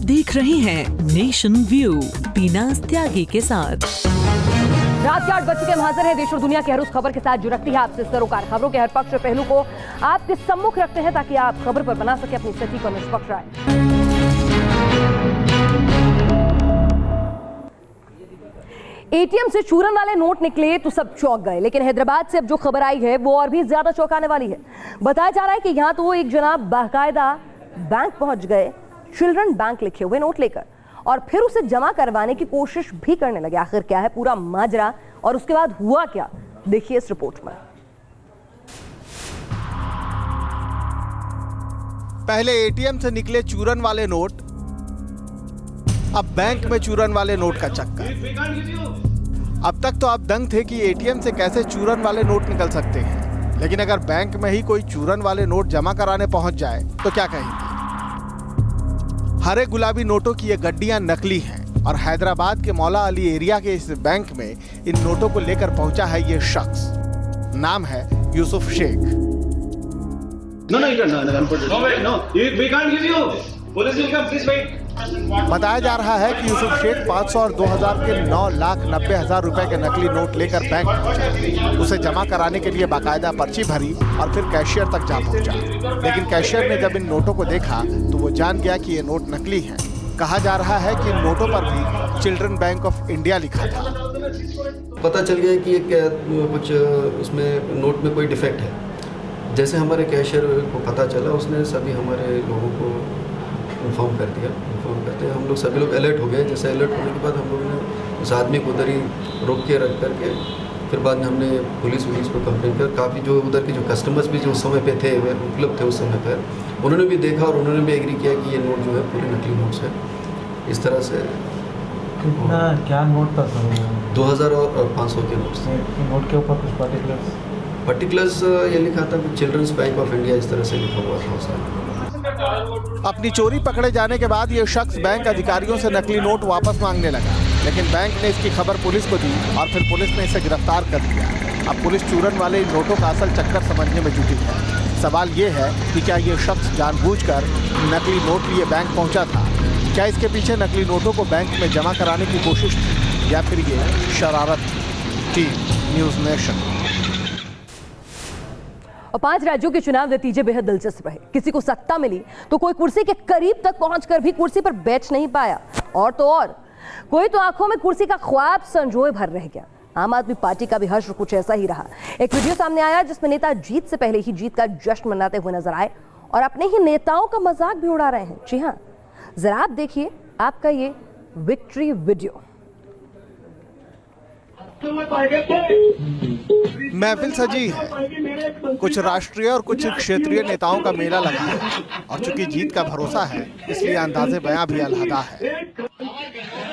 देख रहे हैं नेशन व्यू बीनाज त्यागी के साथ। रात के 8 बजे हम हाजिर हैं देश और दुनिया की हर उस खबर के साथ जो रखती है आपसे सरोकार। खबरों के हर पक्ष और पहलू को आपके सम्मुख रखते हैं ताकि आप खबर पर बना सके अपनी सटीक और निष्पक्ष राय। एटीएम से चूरन वाले नोट निकले तो सब चौंक गए, लेकिन हैदराबाद से अब जो खबर आई है वो और भी ज्यादा चौंकाने वाली है। बताया जा रहा है कि यहाँ तो एक जनाब बाकायदा बैंक पहुंच गए, चिल्ड्रन बैंक लिखे हुए नोट लेकर, और फिर उसे जमा करवाने की कोशिश भी करने लगे। आखिर क्या है पूरा माजरा और उसके बाद हुआ क्या, देखिए इस रिपोर्ट में। पहले एटीएम से निकले चूरन वाले नोट, अब बैंक में चूरन वाले नोट का चक्कर। अब तक तो आप दंग थे कि एटीएम से कैसे चूरन वाले नोट निकल सकते हैं, लेकिन अगर बैंक में ही कोई चूरन वाले नोट जमा कराने पहुंच जाए तो क्या कहेंगे। हरे गुलाबी नोटों की ये गड्डियां नकली हैं और हैदराबाद के मौला अली एरिया के इस बैंक में इन नोटों को लेकर पहुंचा है ये शख्स। नाम है यूसुफ शेख। बताया जा रहा है कि यूसुफ शेख 500 और 2000 के 9,90,000 रुपए के नकली नोट लेकर बैंक पहुंचा। उसे जमा कराने के लिए बाकायदा पर्ची भरी और फिर कैशियर तक जा पहुंचा, लेकिन कैशियर ने जब इन नोटों को देखा तो वो जान गया कि ये नोट नकली हैं। कहा जा रहा है कि इन नोटों पर भी चिल्ड्रन बैंक ऑफ इंडिया लिखा था। पता चल गया कि कुछ उसमें नोट में कोई डिफेक्ट है। जैसे हमारे कैशियर को पता चला, उसने सभी हमारे लोगों को इन्फॉर्म कर दिया। इन्फॉर्म करते हम लोग सभी लोग अलर्ट हो गए। जैसे अलर्ट होने के बाद हम लोगों ने उस आदमी को उधर ही रोक के रख करके फिर बाद में हमने पुलिस को कंप्लेन कर। काफ़ी जो उधर के जो कस्टमर्स भी जो उस समय पे थे, वे उपलब्ध थे उस समय पर, उन्होंने भी देखा और उन्होंने भी एग्री किया कि ये नोट जो है पूरे नकली नोट्स है। इस तरह से कितना क्या नोट था सर? 2000 और 500 के नोट्स। नोट के ऊपर कुछ पर्टिकुलर्स ये लिखा था कि चिल्ड्रंस बैंक ऑफ इंडिया, इस तरह से लिखा हुआ था सर। अपनी चोरी पकड़े जाने के बाद ये शख्स बैंक अधिकारियों से नकली नोट वापस मांगने लगा, लेकिन बैंक ने इसकी खबर पुलिस को दी और फिर पुलिस ने इसे गिरफ्तार कर लिया। अब पुलिस चूरन वाले इन नोटों का असल चक्कर समझने में जुटी है। सवाल ये है कि क्या ये शख्स जानबूझकर नकली नोट लिए बैंक पहुंचा था? क्या इसके पीछे नकली नोटों को बैंक में जमा कराने की कोशिश थी या फिर ये शरारत थी? Team news nation. और 5 राज्यों के चुनाव नतीजे बेहद दिलचस्प रहे। किसी को सत्ता मिली तो कोई कुर्सी के करीब तक पहुंचकर भी कुर्सी पर बैठ नहीं पाया, और तो और कोई तो आंखों में कुर्सी का ख्वाब संजोए भर रह गया। आम आदमी पार्टी का भी हश्र कुछ ऐसा ही रहा। एक वीडियो सामने आया जिसमें नेता जीत से पहले ही जीत का जश्न मनाते हुए नजर आए और अपने ही नेताओं का मजाक भी उड़ा रहे हैं। जी हाँ, जरा आप देखिए आपका ये विक्ट्री वीडियो। महफिल सजी है, कुछ राष्ट्रीय और कुछ क्षेत्रीय नेताओं का मेला लगा है और चूंकि जीत का भरोसा है इसलिए अंदाजे बयां भी अलहदा है।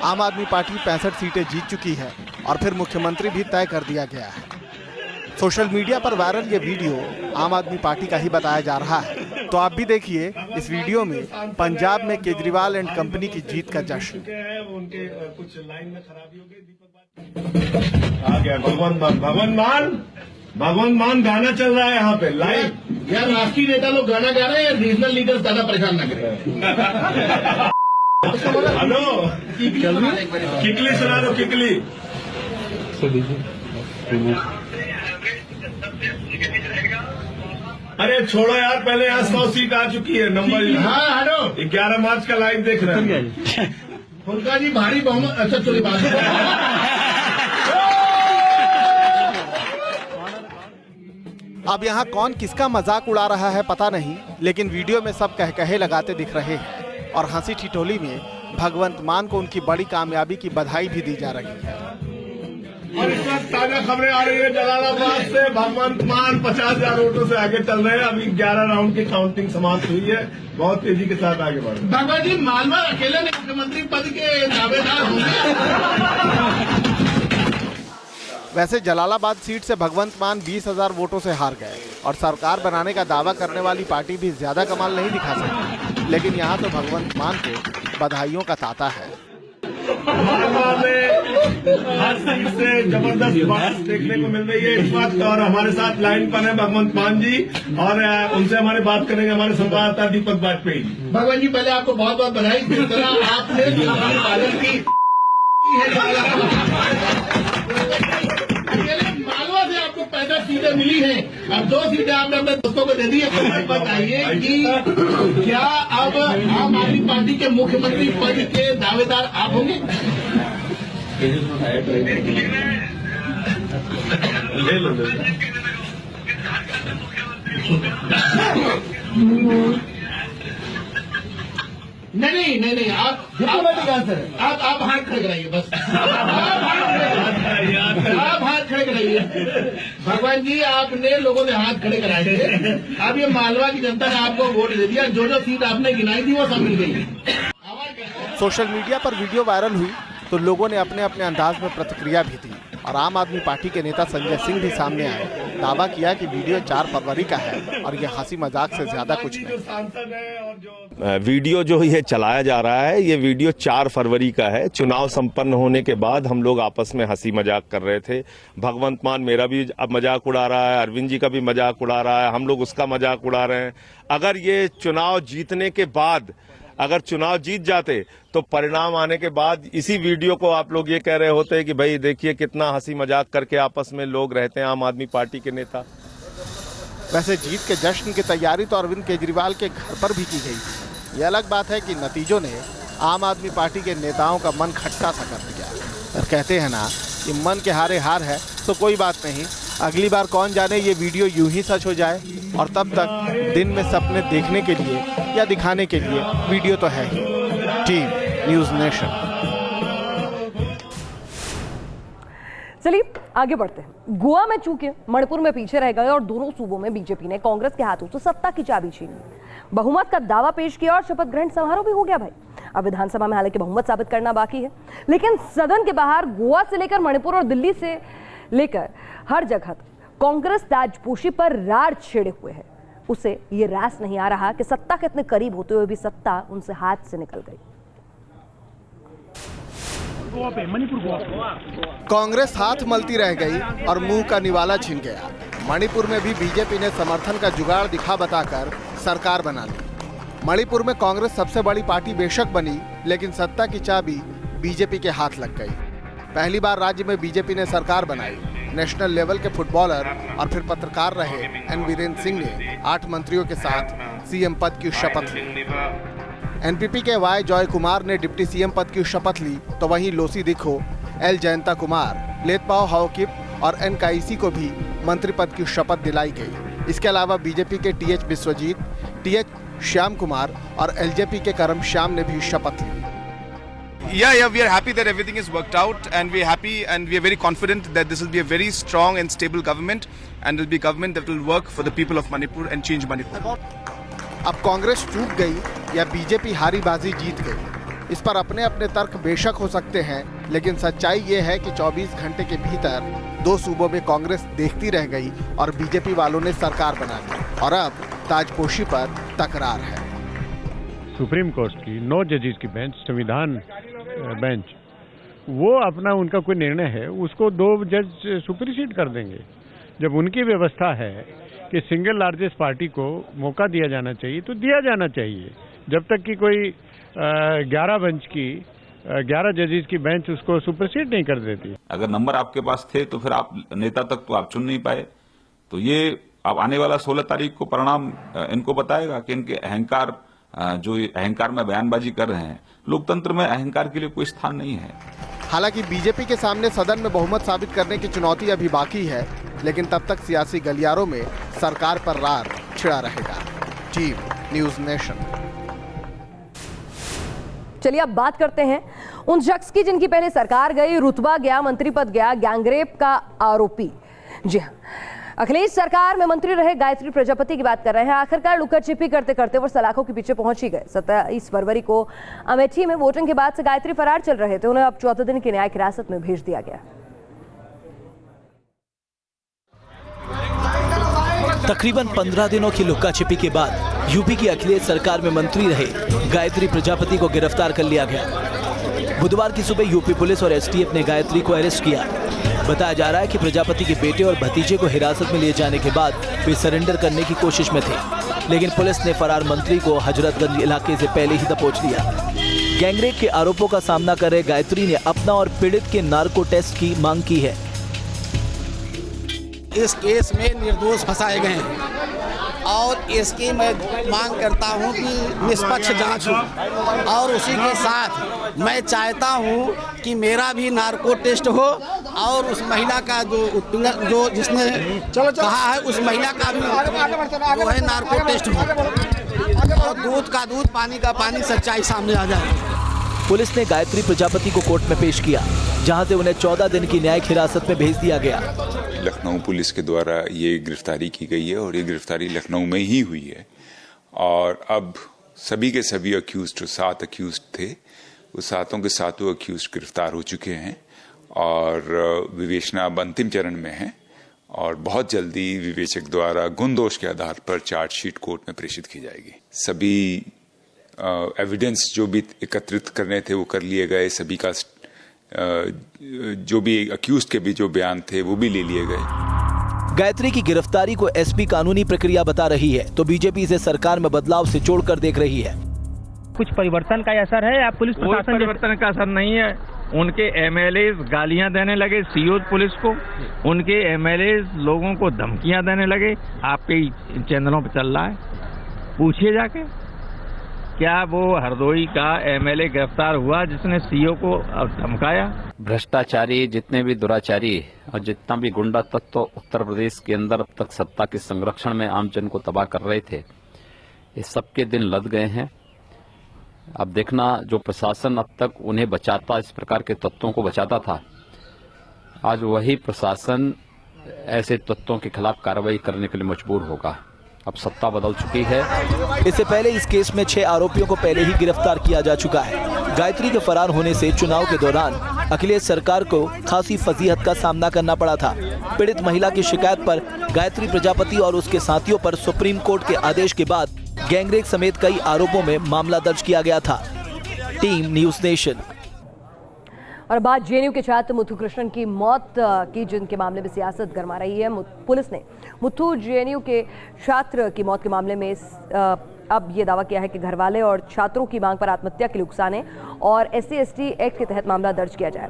आम आदमी पार्टी 65 सीटें जीत चुकी है और फिर मुख्यमंत्री भी तय कर दिया गया है। सोशल मीडिया पर वायरल ये वीडियो आम आदमी पार्टी का ही बताया जा रहा है, तो आप भी देखिए इस वीडियो में पंजाब में केजरीवाल एंड कंपनी की जीत का जश्न। आ गया भगवंत मान गाना चल रहा है यहाँ पे लाइव। यार राष्ट्रीय नेता लोग गाना गा रहे हैं, रीजनल लीडर्स ज्यादा परेशान न करें। हेलो, किकली सुना दो, किकली। अरे छोड़ो यार, पहले यहाँ 100 सीट आ चुकी है। नंबर हाँ हेलो, 11 मार्च का लाइव देख रहे हैं। फुलका जी भारी बहुमत। अच्छा चलिए बात। अब यहाँ कौन किसका मजाक उड़ा रहा है पता नहीं, लेकिन वीडियो में सब कहे लगाते दिख रहे हैं और हंसी ठिठोली में भगवंत मान को उनकी बड़ी कामयाबी की बधाई भी दी जा रही है। और इस वक्त ताजा खबरें आ रही है जलालाबाद से। भगवंत मान 50,000 वोटों से आगे चल रहे हैं। अभी 11 राउंड की काउंटिंग समाप्त हुई है, बहुत तेजी के साथ आगे बढ़ रहे हैं। भगवंत जी मालवा अकेले मुख्यमंत्री पद के दावेदार होंगे। वैसे जलालाबाद सीट से भगवंत मान 20,000 वोटों से हार गए और सरकार बनाने का दावा करने वाली पार्टी भी ज्यादा कमाल नहीं दिखा सकती, लेकिन यहाँ तो भगवंत मान को बधाइयों का तांता है। मालवा में हर सीट से जबरदस्त बात देखने को मिल रही है इस वक्त। और हमारे साथ लाइन पर है भगवंत मान जी और उनसे हमारे बात करेंगे हमारे संवाददाता दीपक वाजपेयी। भगवान जी पहले आपको बहुत बहुत बधाई। जिस तरह आपने पालन की मालवा से आपको 15 सीटें मिली हैं, अब 2 सीटें आपने अपने दोस्तों को दे दी है। बताइए कि क्या अब आम आदमी पार्टी के मुख्यमंत्री पद के दावेदार आप होंगे? ले लो नहीं आप हाथ खड़े कराइए बस। आप हाथ खड़े कराइए। भगवान जी आपने लोगों ने हाथ खड़े कराए थे, अब ये मालवा की जनता ने आपको वोट दे दिया। जो सीट आपने गिनाई थी वो सब मिल गई। सोशल मीडिया पर वीडियो वायरल हुई तो लोगों ने अपने अपने अंदाज में प्रतिक्रिया भी दी और आम आदमी पार्टी के नेता संजय सिंह भी सामने आए। दावा किया कि वीडियो 4 फरवरी का है और ये हंसी मजाक से ज्यादा कुछ नहीं। वीडियो जो ये चलाया जा रहा है ये वीडियो 4 फरवरी का है। चुनाव संपन्न होने के बाद हम लोग आपस में हंसी मजाक कर रहे थे। भगवंत मान मेरा भी अब मजाक उड़ा रहा है, अरविंद जी का भी मजाक उड़ा रहा है, हम लोग उसका मजाक उड़ा रहे हैं। अगर ये चुनाव जीतने के बाद अगर चुनाव जीत जाते तो परिणाम आने के बाद इसी वीडियो को आप लोग ये कह रहे होते कि भाई देखिए कितना हंसी मजाक करके आपस में लोग रहते हैं आम आदमी पार्टी के नेता। वैसे जीत के जश्न की तैयारी तो अरविंद केजरीवाल के घर पर भी की गई थी। ये अलग बात है कि नतीजों ने आम आदमी पार्टी के नेताओं का मन खट्टा सा कर दिया। और कहते हैं ना कि मन के हारे हार है तो कोई बात नहीं, अगली बार कौन जाने ये वीडियो यूं ही सच हो जाए और तब तक दिन में सपने देखने के लिए या दिखाने के लिए वीडियो तो है ही। Team news nation. चलिए आगे बढ़ते हैं। गोवा में चूके मणिपुर में पीछे रह गए और दोनों सूबों में बीजेपी ने कांग्रेस के हाथों से सत्ता की चाबी छीन ली। बहुमत का दावा पेश किया और शपथ ग्रहण समारोह भी हो गया भाई। अब विधानसभा में हालांकि बहुमत साबित करना बाकी है, लेकिन सदन के बाहर गोवा से लेकर मणिपुर और दिल्ली से लेकर हर जगह कांग्रेस ताजपोशी पर रार छेड़े हुए है। उसे ये रास नहीं आ रहा कि सत्ता के इतने करीब होते हुए भी सत्ता उनसे हाथ से निकल गई। कांग्रेस हाथ मलती रह गई और मुंह का निवाला छिन गया। मणिपुर में भी बीजेपी ने समर्थन का जुगाड़ दिखा बताकर सरकार बना ली। मणिपुर में कांग्रेस सबसे बड़ी पार्टी बेशक बनी, लेकिन सत्ता की चाबी बीजेपी के हाथ लग गई। पहली बार राज्य में बीजेपी ने सरकार बनाई। नेशनल लेवल के फुटबॉलर और फिर पत्रकार रहे एन वीरेंद्र सिंह ने 8 मंत्रियों के साथ सीएम पद की शपथ ली। एनपीपी के वाई जॉय कुमार ने डिप्टी सीएम पद की शपथ ली, तो वहीं लोसी दिखो, एल जयंता कुमार, लेतपाओ हाओकिप और एन काईसी को भी मंत्री पद की शपथ दिलाई गई। इसके अलावा बीजेपी के टीएच विश्वजीत, टीएच श्याम कुमार और एलजेपी के करम श्याम ने भी शपथ ली। Yeah, we are happy that everything is worked out, and we are happy and we are very confident that this will be a very strong and stable government, and it will be a government that will work for the people of Manipur and change Manipur. अब कांग्रेस चूक गई या BJP हारी बाजी जीत गई, इस पर अपने अपने तर्क बेशक हो सकते हैं, लेकिन सच्चाई ये है कि 24 घंटे के भीतर 2 सूबों में कांग्रेस देखती रह गई और बीजेपी वालों ने सरकार बना ली और अब ताजपोशी पर तकरार है। सुप्रीम कोर्ट की 9 जजेस की बेंच, संविधान बेंच, वो अपना उनका कोई निर्णय है उसको 2 जज सुपरसीड कर देंगे। जब उनकी व्यवस्था है कि सिंगल लार्जेस्ट पार्टी को मौका दिया जाना चाहिए तो दिया जाना चाहिए, जब तक कि कोई 11 जजेस की बेंच उसको सुपरसीड नहीं कर देती। अगर नंबर आपके पास थे तो फिर आप नेता तक तो आप चुन नहीं पाए, तो ये अब आने वाला 16 तारीख को परिणाम इनको बताएगा कि इनके अहंकार, जो अहंकार में बयानबाजी कर रहे हैं, लोकतंत्र में अहंकार के लिए कोई स्थान नहीं है। हालांकि बीजेपी के सामने सदन में बहुमत साबित करने की चुनौती अभी बाकी है, लेकिन तब तक सियासी गलियारों में सरकार पर रार छिड़ा रहेगा। Team news nation. चलिए अब बात करते हैं उन शख्स की जिनकी पहले सरकार गई, रुतबा गया, मंत्री पद गया, गैंगरेप का आरोपी। जी हाँ, अखिलेश सरकार में मंत्री रहे गायत्री प्रजापति की बात कर रहे हैं। आखिरकार लुका छिपी करते करते वो सलाखों के पीछे पहुंच ही गए। 27 फरवरी को अमेठी में वोटिंग के बाद से गायत्री फरार चल रहे थे, उन्हें अब 14 दिन की न्यायिक हिरासत में भेज दिया गया। तकरीबन 15 दिनों की लुका छिपी के बाद यूपी की अखिलेश सरकार में मंत्री रहे गायत्री प्रजापति को गिरफ्तार कर लिया गया। बुधवार की सुबह यूपी पुलिस और एसटीएफ ने गायत्री को अरेस्ट किया। बताया जा रहा है कि प्रजापति के बेटे और भतीजे को हिरासत में लिए जाने के बाद वे सरेंडर करने की कोशिश में थे, लेकिन पुलिस ने फरार मंत्री को हजरतगंज इलाके से पहले ही दबोच लिया। गैंगरेप के आरोपों का सामना कर रहे गायत्री ने अपना और पीड़ित के नार्को टेस्ट की मांग की है। इस केस में निर्दोष फंसाए गए हैं और इसकी मैं मांग करता हूं कि निष्पक्ष जांच हो और उसी के साथ मैं चाहता हूं कि मेरा भी नार्को टेस्ट हो और उस महिला का जो जिसने कहा है उस महिला का भी जो है नार्को टेस्ट हो और दूध का दूध, पानी का पानी, सच्चाई सामने आ जाए। पुलिस ने गायत्री प्रजापति को कोर्ट में पेश किया, जहां से उन्हें 14 दिन की न्यायिक हिरासत में भेज दिया गया। लखनऊ पुलिस के द्वारा ये गिरफ्तारी की गई है और ये गिरफ्तारी लखनऊ में ही हुई है और अब सभी के सभी अक्यूज्ड, 7 अक्यूज्ड थे, वो सातों के सातों अक्यूज्ड गिरफ्तार हो चुके हैं और विवेचना अब अंतिम चरण में है और बहुत जल्दी विवेचक द्वारा गुण दोष के आधार पर चार्जशीट कोर्ट में प्रेषित की जाएगी। सभी एविडेंस जो भी एकत्रित करने थे वो कर लिए गए, सभी का जो भी अक्यूज्ड के भी जो बयान थे वो भी ले लिए गए। गायत्री की गिरफ्तारी को एसपी कानूनी प्रक्रिया बता रही है तो बीजेपी इसे सरकार में बदलाव से जोड़कर देख रही है। कुछ परिवर्तन का असर है या पुलिस प्रशासन? परिवर्तन का असर नहीं है। उनके एमएलए गालियां देने लगे सीओ पुलिस को, उनके एमएलए लोगों को धमकियां देने लगे। आपके चैनलों पर चल रहा है, पूछिए जाके क्या वो हरदोई का एमएलए गिरफ्तार हुआ जिसने सीओ को धमकाया? भ्रष्टाचारी, जितने भी दुराचारी और जितना भी गुंडा तत्व उत्तर प्रदेश के अंदर अब तक सत्ता के संरक्षण में आम जन को तबाह कर रहे थे, ये सबके दिन लद गए हैं। अब देखना, जो प्रशासन अब तक उन्हें बचाता, इस प्रकार के तत्वों को बचाता था, आज वही प्रशासन ऐसे तत्वों के खिलाफ कार्रवाई करने के लिए मजबूर होगा। अब सत्ता बदल चुकी है। इससे पहले इस केस में 6 आरोपियों को पहले ही गिरफ्तार किया जा चुका है। गायत्री के फरार होने से चुनाव के दौरान अखिलेश सरकार को खासी फजीहत का सामना करना पड़ा था। पीड़ित महिला की शिकायत पर गायत्री प्रजापति और उसके साथियों पर सुप्रीम कोर्ट के आदेश के बाद गैंगरेप समेत कई आरोपों में मामला दर्ज किया गया था। Team news nation. और बात जेएनयू के छात्र मुथु कृष्णन की मौत की, जिनके मामले में सियासत गरमा रही है। पुलिस ने मुथु जेएनयू के छात्र की मौत के मामले में अब ये दावा किया है कि घरवाले और छात्रों की मांग पर आत्महत्या के लिए उकसाने और SC/ST एक्ट के तहत मामला दर्ज किया जाए।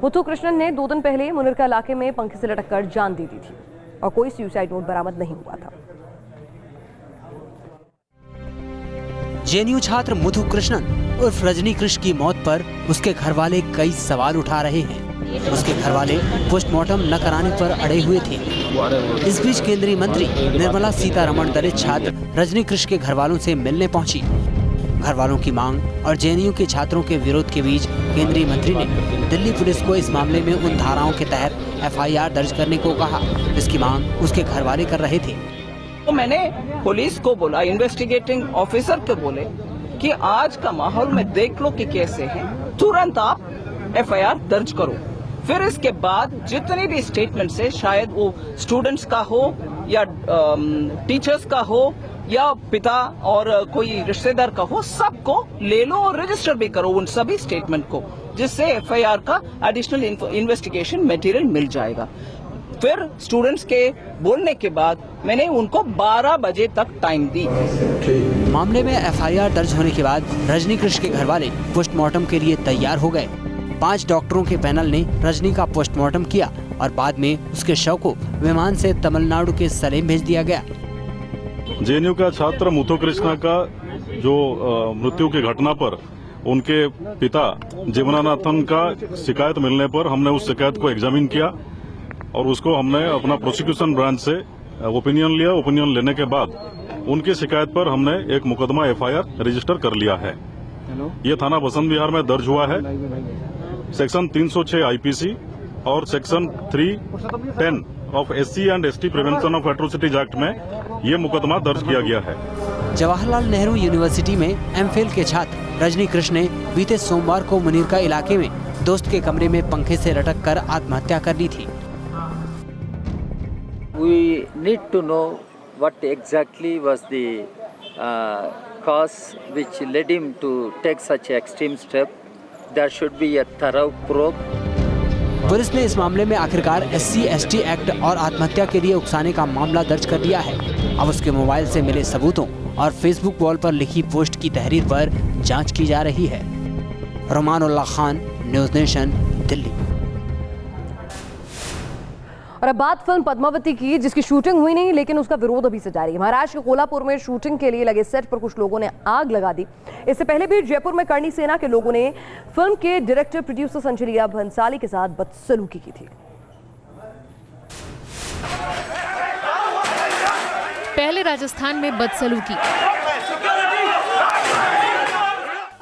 मुथु कृष्णन ने 2 दिन पहले मुनिरका इलाके में पंखे से लटक कर जान दे दी थी और कोई सुसाइड नोट बरामद नहीं हुआ था। जेएनयू छात्र मुथु कृष्णन उर्फ रजनी कृष्ण की मौत पर उसके घरवाले कई सवाल उठा रहे हैं। उसके घरवाले पोस्टमार्टम न कराने पर अड़े हुए थे। इस बीच केंद्रीय मंत्री निर्मला सीतारमण दलित छात्र रजनी कृष्ण के घरवालों से मिलने पहुंची। घरवालों की मांग और जेएनयू के छात्रों के विरोध के बीच केंद्रीय मंत्री ने दिल्ली पुलिस को इस मामले में उन धाराओं के तहत FIR दर्ज करने को कहा, जिसकी मांग उसके घरवाले कर रहे थे। तो मैंने पुलिस को बोला, इन्वेस्टिगेटिंग ऑफिसर को बोले कि आज का माहौल में देख लो कि कैसे है, तुरंत आप FIR दर्ज करो। फिर इसके बाद जितने भी स्टेटमेंट्स है, शायद वो स्टूडेंट्स का हो या टीचर्स का हो या पिता और कोई रिश्तेदार का हो, सबको ले लो और रजिस्टर भी करो उन सभी स्टेटमेंट को, जिससे FIR का एडिशनल इन्वेस्टिगेशन मटेरियल मिल जाएगा। फिर स्टूडेंट्स के बोलने के बाद मैंने उनको 12 बजे तक टाइम दी। मामले में FIR दर्ज होने के बाद रजनी कृष्ण के घरवाले पोस्टमार्टम के लिए तैयार हो गए। 5 डॉक्टरों के पैनल ने रजनी का पोस्टमार्टम किया और बाद में उसके शव को विमान से तमिलनाडु के सलेम भेज दिया गया। जेएनयू का छात्र मुथु कृष्णा का जो मृत्यु की घटना पर उनके पिता जीवनानाथन का शिकायत मिलने पर हमने उस शिकायत को एग्जामिन किया और उसको हमने अपना प्रोसिक्यूशन ब्रांच से ओपिनियन लिया। ओपिनियन लेने के बाद उनकी शिकायत पर हमने एक मुकदमा FIR रजिस्टर कर लिया है। ये थाना बसंत विहार में दर्ज हुआ है। सेक्शन 306 IPC और section 310 of SC and ST prevention of atrocities act में ये मुकदमा दर्ज किया गया है। जवाहरलाल नेहरू यूनिवर्सिटी में MPhil के छात्र रजनी कृष्ण ने बीते सोमवार को मुनिरका इलाके में दोस्त के कमरे में पंखे से लटक कर आत्महत्या कर ली थी। We need to know what exactly was the cause which led him to take such extreme step. there should be a thorough probe. Police ने इस मामले में आखिरकार SC/ST एक्ट और आत्महत्या के लिए उकसाने का मामला दर्ज कर लिया है। अब उसके मोबाइल से मिले सबूतों और फेसबुक वॉल पर लिखी पोस्ट की तहरीर पर जांच की जा रही है। रमानुल्लाह खान, न्यूज़ नेशन, दिल्ली। और अब बात फिल्म पद्मावती की, जिसकी शूटिंग हुई नहीं लेकिन उसका विरोध अभी से जारी है। महाराष्ट्र के कोल्हापुर में शूटिंग के लिए लगे सेट पर कुछ लोगों ने आग लगा दी। इससे पहले भी जयपुर में करणी सेना के लोगों ने फिल्म के डायरेक्टर प्रोड्यूसर संजय लीला भंसाली के साथ बदसलूकी की थी। पहले राजस्थान में बदसलूकी,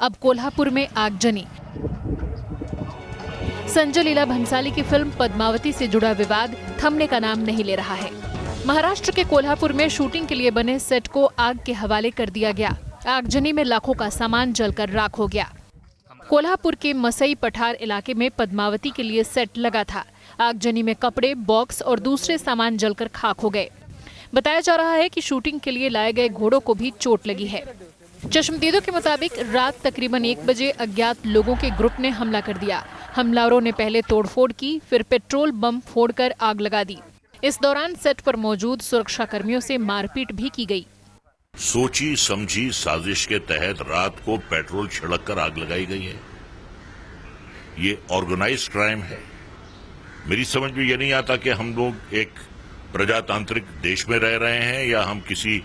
अब कोल्हापुर में आगजनी। संजय लीला भंसाली की फिल्म पद्मावती से जुड़ा विवाद थमने का नाम नहीं ले रहा है। महाराष्ट्र के कोल्हापुर में शूटिंग के लिए बने सेट को आग के हवाले कर दिया गया। आगजनी में लाखों का सामान जलकर राख हो गया। कोल्हापुर के मसई पठार इलाके में पद्मावती के लिए सेट लगा था। आगजनी में कपड़े, बॉक्स और दूसरे सामान जलकर खाक हो गए। बताया जा रहा है कि शूटिंग के लिए लाए गए घोड़ों को भी चोट लगी है। चश्मदीदों के मुताबिक रात तकरीबन 1 बजे अज्ञात लोगों के ग्रुप ने हमला कर दिया। हमलावरों ने पहले तोड़फोड़ की, फिर पेट्रोल बम फोड़कर आग लगा दी। इस दौरान सेट पर मौजूद सुरक्षा कर्मियों से मारपीट भी की गई। सोची समझी साजिश के तहत रात को पेट्रोल छिड़ककर आग लगाई गई है। ये ऑर्गेनाइज्ड क्राइम है। मेरी समझ में ये नहीं आता कि हम लोग एक प्रजातांत्रिक देश में रह रहे हैं या हम किसी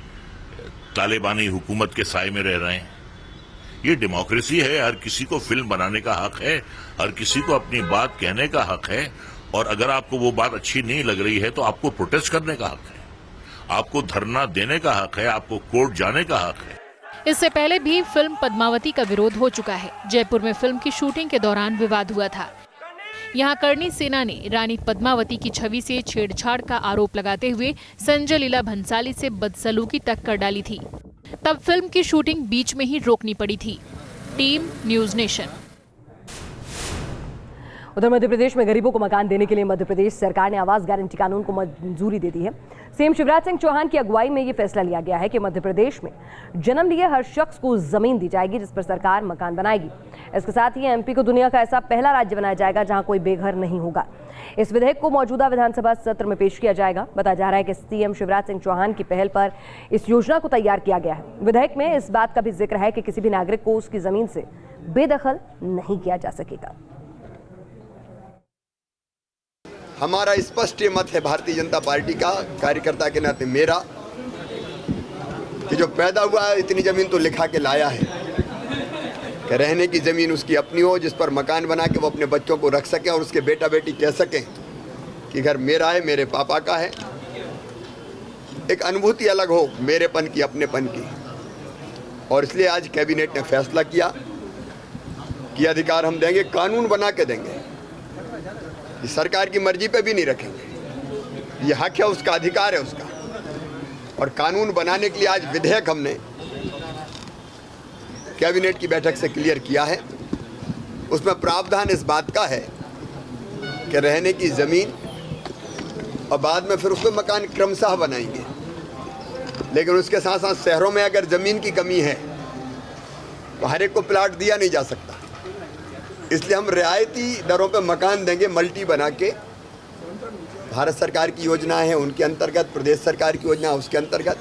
तालिबानी हुकूमत के साए में रह रहे हैं। ये डेमोक्रेसी है, हर किसी को फिल्म बनाने का हक है, हर किसी को अपनी बात कहने का हक है, और अगर आपको वो बात अच्छी नहीं लग रही है तो आपको प्रोटेस्ट करने का हक है, आपको धरना देने का हक है, आपको कोर्ट जाने का हक है। इससे पहले भी फिल्म पद्मावती का विरोध हो चुका है। जयपुर में फिल्म की शूटिंग के दौरान विवाद हुआ था। यहाँ करणी सेना ने रानी पद्मावती की छवि से छेड़छाड़ का आरोप लगाते हुए संजय लीला भंसाली से बदसलूकी तक कर डाली थी। तब फिल्म की शूटिंग बीच में ही रोकनी पड़ी थी। Team news nation. उधर मध्य प्रदेश में गरीबों को मकान देने के लिए मध्य प्रदेश सरकार ने आवास गारंटी कानून को मंजूरी दे दी है। सीएम शिवराज सिंह चौहान की अगुवाई में ये फैसला लिया गया है कि मध्य प्रदेश में जन्म लिए हर शख्स को जमीन दी जाएगी, जिस पर सरकार मकान बनाएगी। इसके साथ ही एमपी को दुनिया का ऐसा पहला राज्य बनाया जाएगा जहां कोई बेघर नहीं होगा। इस विधेयक को मौजूदा विधानसभा सत्र में पेश किया जाएगा। बताया जा रहा है कि सीएम शिवराज सिंह चौहान की पहल पर इस योजना को तैयार किया गया है। विधेयक में इस बात का भी जिक्र है कि किसी भी नागरिक को उसकी जमीन से बेदखल नहीं किया जा सकेगा। हमारा स्पष्ट मत है भारतीय जनता पार्टी का, कार्यकर्ता के नाते मेरा, कि जो पैदा हुआ है इतनी जमीन तो लिखा के लाया है कि रहने की ज़मीन उसकी अपनी हो, जिस पर मकान बना के वो अपने बच्चों को रख सके और उसके बेटा बेटी कह सकें कि घर मेरा है, मेरे पापा का है। एक अनुभूति अलग हो मेरेपन की, अपनेपन की। और इसलिए आज कैबिनेट ने फैसला किया कि अधिकार हम देंगे, कानून बना के देंगे। ये सरकार की मर्जी पे भी नहीं रखेंगे। ये हक है उसका, अधिकार है उसका। और कानून बनाने के लिए आज विधेयक हमने कैबिनेट की बैठक से क्लियर किया है। उसमें प्रावधान इस बात का है कि रहने की ज़मीन और बाद में फिर उसमें मकान क्रमशः बनाएंगे। लेकिन उसके साथ साथ शहरों में अगर ज़मीन की कमी है तो हर एक को प्लाट दिया नहीं जा सकता। इसलिए हम रियायती दरों पे मकान देंगे, मल्टी बना के। भारत सरकार की योजना है उनके अंतर्गत, प्रदेश सरकार की योजना उसके अंतर्गत।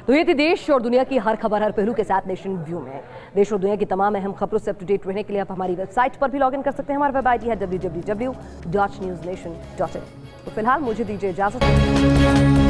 तो ये थी देश और दुनिया की हर खबर हर पहलू के साथ नेशन व्यू में। देश और दुनिया की तमाम अहम खबरों से अप टू डेट रहने के लिए आप हमारी वेबसाइट पर भी लॉग इन कर सकते हैं। हमारा वेब आईडी है www.newsnation.in। तो फिलहाल मुझे दीजिए इजाजत।